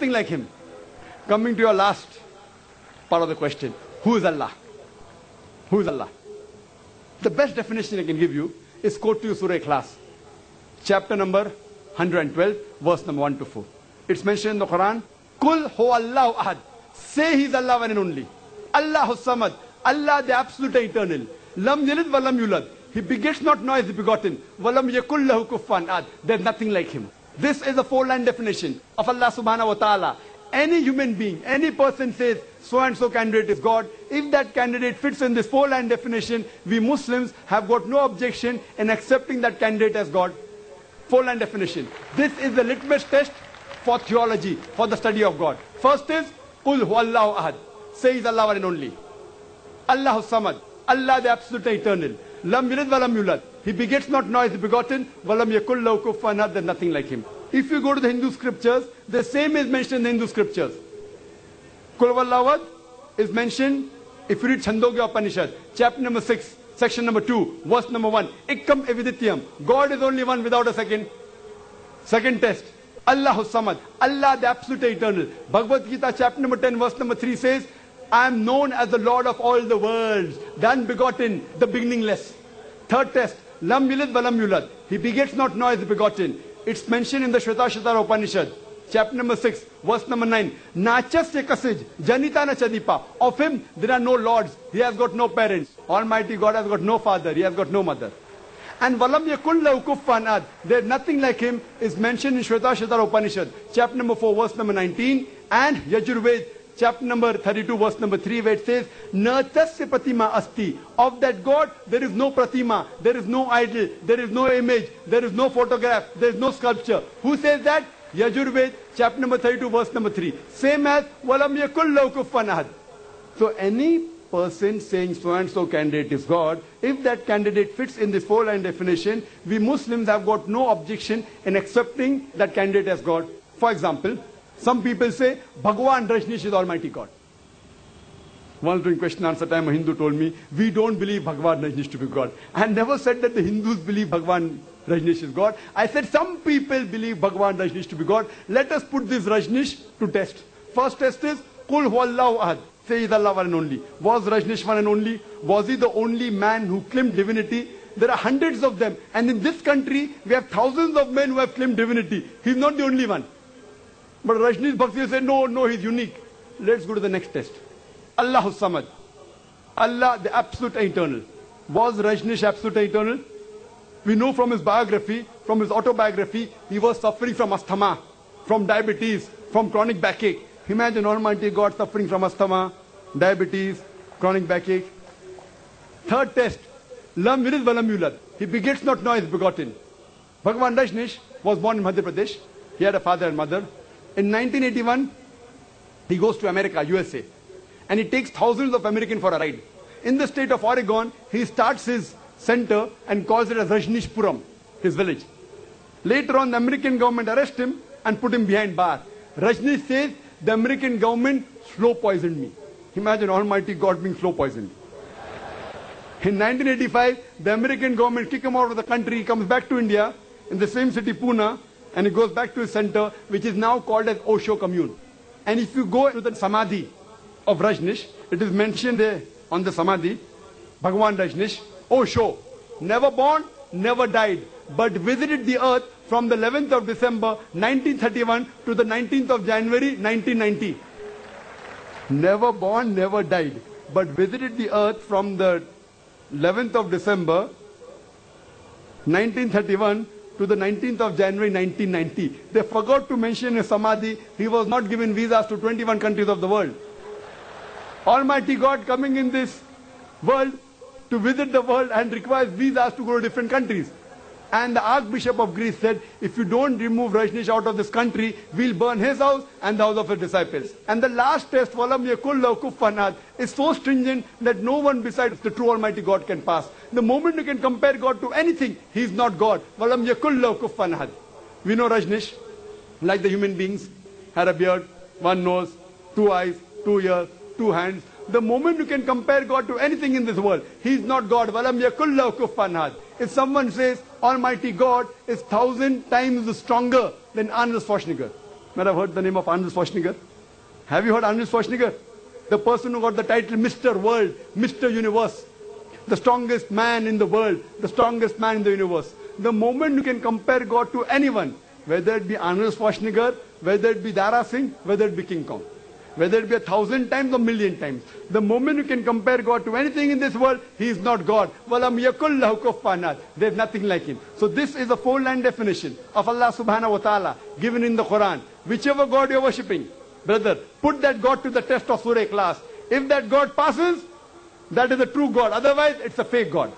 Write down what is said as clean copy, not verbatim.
nothing like him. Coming to your last part of the question, who is Allah? Who is Allah? The best definition I can give you is quote to you Surah Ikhlas, chapter number 112, verse number 1 to 4. It's mentioned in the Quran, Kul huwallahu ahad. Say He is Allah one and only. Allahu samad. Allah the absolute eternal. Lam yalid wa lam yulad. He begets not nor is he begotten. Walam yakul lahu kufuwan ahad. There's nothing like him. This is a four-line definition of Allah subhanahu wa ta'ala. Any human being, any person says, so and so candidate is God. If that candidate fits in this four-line definition, we Muslims have got no objection in accepting that candidate as God. Four-line definition. This is the litmus test for theology, for the study of God. First is, Qul huwallahu ahad. Say He's Allah one and only. Allahu samad. Allah the absolute eternal. Lam yalid wa lam yulad. He begets not nor is he begotten. Walam yakul lahu kufuwan ahad. There's nothing like him. If you go to the Hindu scriptures, the same is mentioned in the Hindu scriptures. Kul huwallahu ahad is mentioned, if you read Chandogya Upanishad, chapter number 6, section number 2, verse number 1. Ikkam evidityam. God is only one without a second. Second test. Allahu samad. Allah the absolute eternal. Bhagavad Gita chapter number 10, verse number 3 says, I am known as the Lord of all the worlds, the unbegotten, the beginningless. Third test, Lam yalid wa lam yulad. He begets not nor is he begotten. It's mentioned in the Shvetasvatara Upanishad, chapter number 6, verse number 9. Nachasya kasij, janita na chadipa. Of him there are no lords. He has got no parents. Almighty God has got no father. He has got no mother. And walam yakul lahu kufuwan ahad. There nothing like him is mentioned in Shvetasvatara Upanishad, chapter number 4, verse number 19. And Yajurved, chapter number 32, verse number 3, where it says, Na tasya pratima asti. Of that God, there is no pratima, there is no idol, there is no image, there is no photograph, there is no sculpture. Who says that? Yajurved, chapter number 32, verse number 3. Same as, Walam yakul lahu kufuwan ahad. So any person saying so and so candidate is God, if that candidate fits in this four-line definition, we Muslims have got no objection in accepting that candidate as God. For example, some people say, Bhagwan Rajneesh is Almighty God. Once during question answer time, a Hindu told me, we don't believe Bhagwan Rajneesh to be God. I never said that the Hindus believe Bhagwan Rajneesh is God. I said some people believe Bhagwan Rajneesh to be God. Let us put this Rajneesh to test. First test is, Qul huwallahu ahad. Say He's Allah one and only. Was Rajneesh one and only? Was he the only man who claimed divinity? There are hundreds of them. And in this country, we have thousands of men who have claimed divinity. He's not the only one. But Rajneesh Bhakti said, no, he's unique. Let's go to the next test. Allahu samad. Allah the absolute eternal. Was Rajneesh absolute eternal? We know from his biography, from his autobiography, he was suffering from asthma, from diabetes, from chronic backache. Imagine Almighty God suffering from asthma, diabetes, chronic backache. Third test. Lam yalid wa lam yulad. He begets not nor is begotten. Bhagwan Rajneesh was born in Madhya Pradesh. He had a father and mother. In 1981, he goes to America, USA, and he takes thousands of Americans for a ride. In the state of Oregon, he starts his center and calls it as Rajneeshpuram, his village. Later on, the American government arrests him and put him behind bars. Rajneesh says, the American government slow poisoned me. Imagine Almighty God being slow poisoned. In 1985, the American government kicked him out of the country. He comes back to India, in the same city, Pune, and he goes back to his center, which is now called as Osho Commune. And if you go to the Samadhi of Rajneesh, it is mentioned there on the Samadhi, Bhagwan Rajneesh, Osho, never born, never died, but visited the earth from the 11th of December 1931 to the 19th of January 1990. Never born, never died, but visited the earth from the 11th of December 1931 to the 19th of January 1990. They forgot to mention in Samadhi, he was not given visas to 21 countries of the world. Almighty God coming in this world to visit the world and requires visas to go to different countries. And the Archbishop of Greece said, if you don't remove Rajneesh out of this country, we'll burn his house and the house of his disciples. And the last test, Walam yakul lahu kufuwan ahad, is so stringent that no one besides the true Almighty God can pass. The moment you can compare God to anything, he is not God. Walam yakul lahu kufuwan ahad. We know Rajneesh, like the human beings, had a beard, one nose, two eyes, 2 ears, 2 hands. The moment you can compare God to anything in this world, he is not God. Walam yakul lahu kufuwan ahad. If someone says Almighty God is 1,000 times stronger than Arnold Schwarzenegger, might have heard the name of Arnold Schwarzenegger. Have you heard Arnold Schwarzenegger? The person who got the title Mr. World, Mr. Universe. The strongest man in the world, the strongest man in the universe. The moment you can compare God to anyone, whether it be Arnold Schwarzenegger, whether it be Dara Singh, whether it be King Kong, whether it be 1,000 times or 1,000,000 times, the moment you can compare God to anything in this world, He is not God. وَلَمْ يَكُلْ لَهُ كُفُوًا أَحَدٌ. There is nothing like Him. So this is a 4-line definition of Allah subhanahu wa ta'ala given in the Quran. Whichever God you are worshipping, brother, put that God to the test of Surah Ikhlas. If that God passes, that is a true God. Otherwise, it's a fake God.